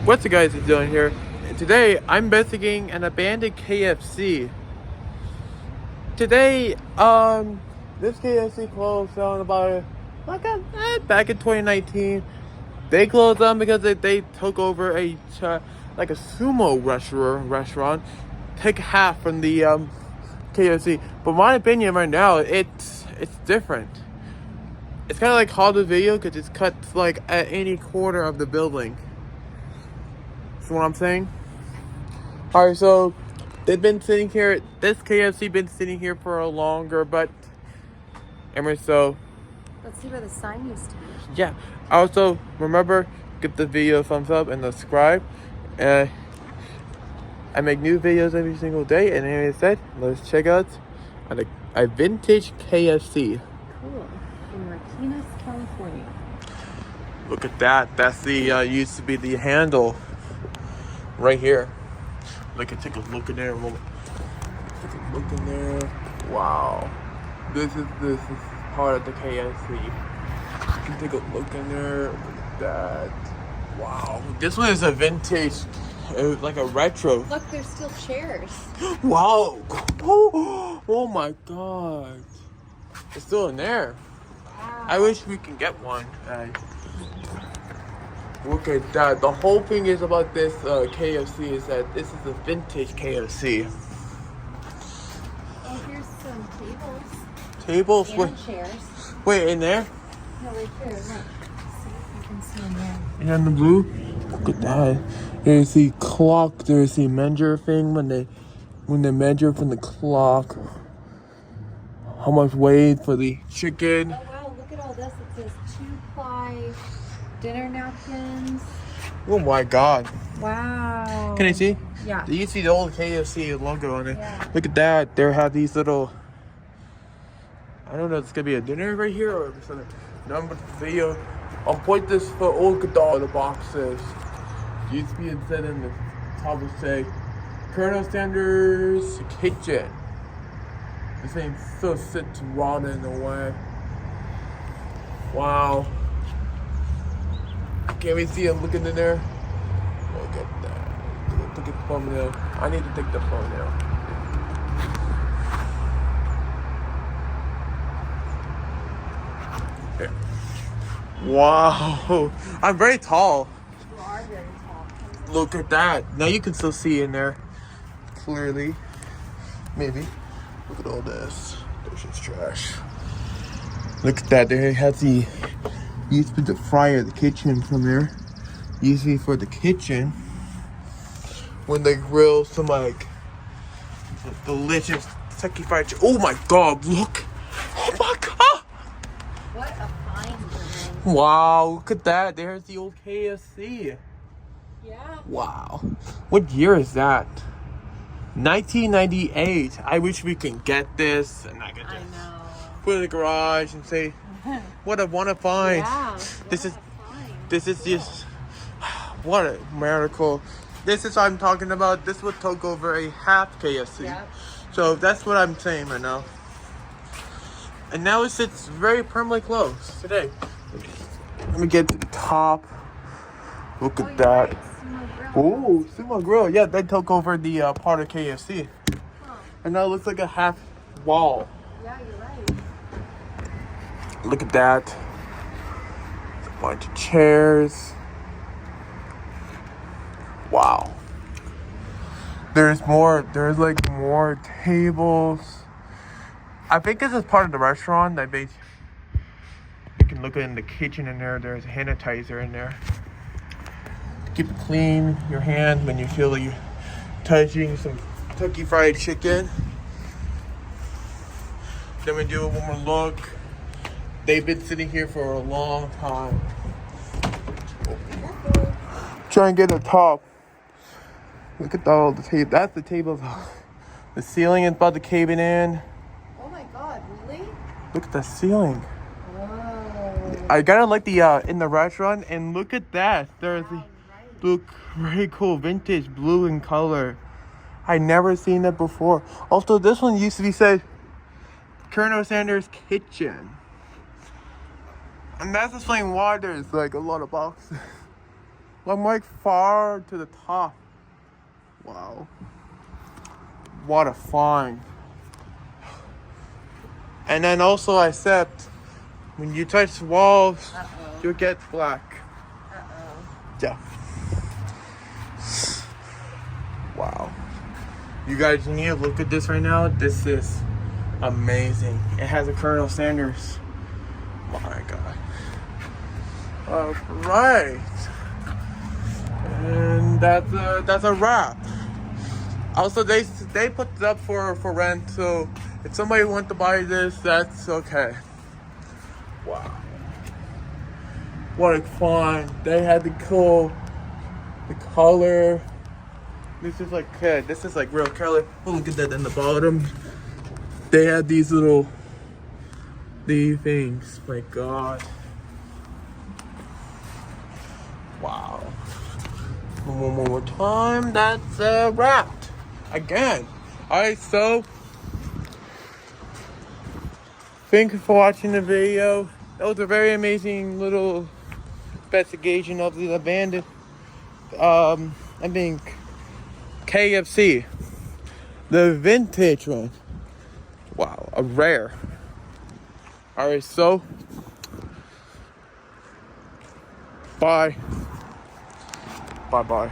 What's the guys doing here? Today I'm investigating an abandoned KFC. Today, this KFC closed down about back in 2019. They closed down because they took over like a sumo restaurant, take half from the KFC. But my opinion right now, it's different. It's kind of like Hollywood Video because it's cut like at any corner of the building. That's what I'm saying. Alright, so they've been sitting here. This KFC been sitting here for a longer, but anyway, so let's see where the sign used to be. Yeah. Also, remember, give the video a thumbs up and subscribe. I make new videos every single day, and as I said, let's check out a vintage KFC. Cool. In Martinez, California. Look at that. That's the used to be the handle right here. Take a look in there. Take a look in there. Wow. This is part of the KFC. You can take a look in there. Look at that. Wow. This one is a vintage, like a retro. Look, there's still chairs. Wow. Oh my god. It's still in there. Wow. I wish we can get one. Look at that. The whole thing is about this KFC is that this is a vintage KFC. Oh, here's some tables. Tables? And chairs. Wait, in there? No, right there. Look. See if you can see in there. And on the blue? Look at that. There's the clock. There's the measure thing when they measure from the clock how much weight for the chicken. Oh wow, look at all this. It says 2-ply dinner napkins. Oh my god. Wow. Can I see? Yeah. You see the old KFC logo on it. Yeah. Look at that. They have these little, I don't know if it's gonna be a dinner right here or something. Number video. I'll point this for old Godal the boxes. Used to be instead in the top would say Colonel Sanders Kitchen. This thing still sits rotten away. Wow. Can we see him looking in there? Look at that. Look at the thumbnail. I need to take the thumbnail. Here. Wow. I'm very tall. You are very tall. Look at that. Now you can still see in there clearly. Maybe. Look at all this. This shit's trash. Look at that. There it has the used to be the fryer, the kitchen from there. Used to be for the kitchen when they grill some like delicious Kentucky fried chicken. Oh my god, look! Oh my god! What a find, man. Wow, look at that. There's the old KFC. Yeah. Wow. What year is that? 1998. I wish we can get this and I could just put it in the garage and say, what I want to find. Yeah. This is just what a miracle. This is what I'm talking about. This would take over a half KFC. Yep. So that's what I'm saying right now. And now it sits very permanently closed today. Let me get to the top. Look at that. Right. Oh, Sumo Grill. Yeah, they took over the part of KFC. Huh. And now it looks like a half wall. Yeah, you're right. Look at that. There's a bunch of chairs. Wow. There's like more tables. I think this is part of the restaurant. You can look in the kitchen in there. There's a hand sanitizer in there. Keep it clean, your hand when you feel like you're touching some Kentucky Fried Chicken. Then we do one more look. They've been sitting here for a long time. Try and get the top. Look at all the table. That's the table. The ceiling is about to cave in. Oh my god, really? Look at the ceiling. Whoa. I gotta like the in the restaurant, and look at that. There's the Right. look very cool, vintage blue in color. I never seen that before. Also, this one used to be said Colonel Sanders Kitchen, and that's explaining why there's like a lot of boxes. I'm like far to the top. Wow. What a find. And then also I said, when you touch walls, you get black. Yeah. Wow. You guys need to look at this right now. This is amazing. It has a Colonel Sanders. My God. Alright. And that's a wrap. Also, they put it up for rent, so if somebody wants to buy this, that's okay. Wow. What a find. They had the color. This is like real color. Oh, look at that in the bottom. They had these things. My God. Wow. One more time. That's wrapped. Again. Alright, so thank you for watching the video. That was a very amazing little investigation of the abandoned KFC. The vintage one. Wow, a rare. Alright, so bye. Bye-bye.